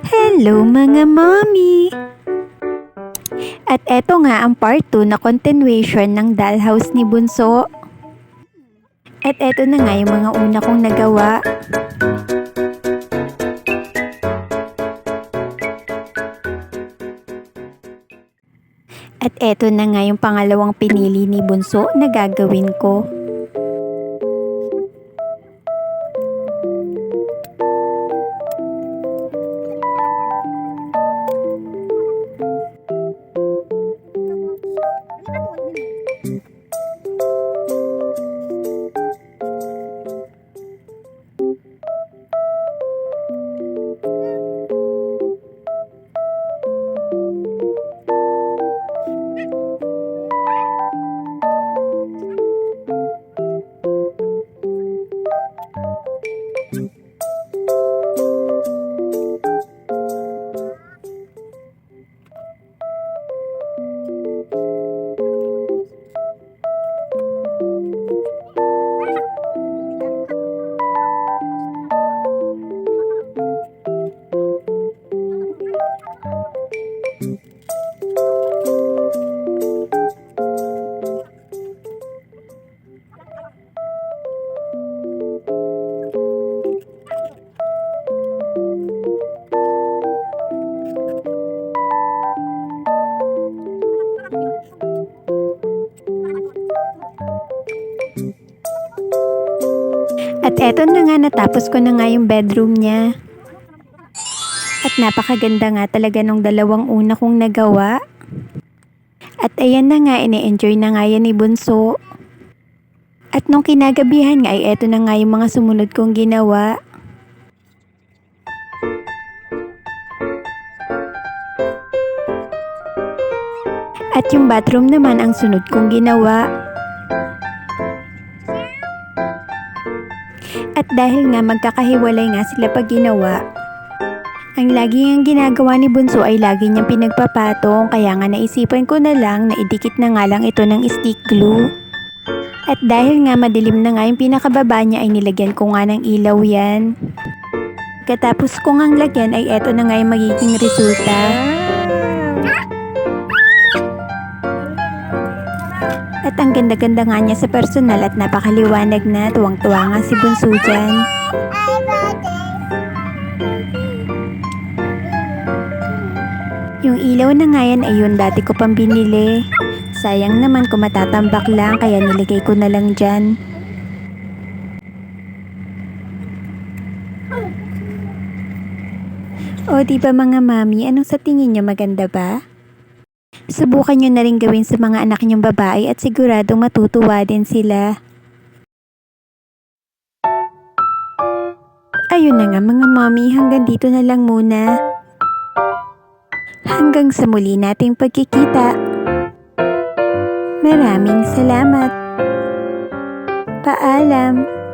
Hello mga mommy! At eto nga ang part 2 na continuation ng dollhouse ni Bunso. At eto na nga yung mga una kong nagawa. At eto na nga yung pangalawang pinili ni Bunso na gagawin ko. At eto na nga, natapos ko na nga yung bedroom niya. At napakaganda nga talaga nung dalawang una kong nagawa. At ayan na nga, ine-enjoy na nga yan ni Bunso. At nung kinagabihan nga ay eto na nga yung mga sumunod kong ginawa. At yung bathroom naman ang sunod kong ginawa. At dahil nga magkakahiwalay nga sila pag ginawa, ang lagi niyang ginagawa ni Bunso ay lagi niyang pinagpapatong, kaya nga naisipan ko na lang na idikit na nga lang ito ng stick glue. At dahil nga madilim na nga yung pinakababa niya ay nilagyan ko nga ng ilaw yan. Katapos ko ngang lagyan ay eto na nga yung magiging resulta. At ang ganda-ganda nga niya sa personal at napakaliwanag na, tuwang-tuwa nga si Bunso dyan. Yung ilaw na nga yan ay yun dati ko pang binili. Sayang naman kung matatambak lang, kaya niligay ko na lang dyan. O diba mga mami, anong sa tingin nyo, maganda ba? Subukan nyo na rin gawin sa mga anak nyong babae at siguradong matutuwa din sila. Ayun na nga mga mommy, hanggang dito na lang muna. Hanggang sa muli nating pagkikita. Maraming salamat. Paalam.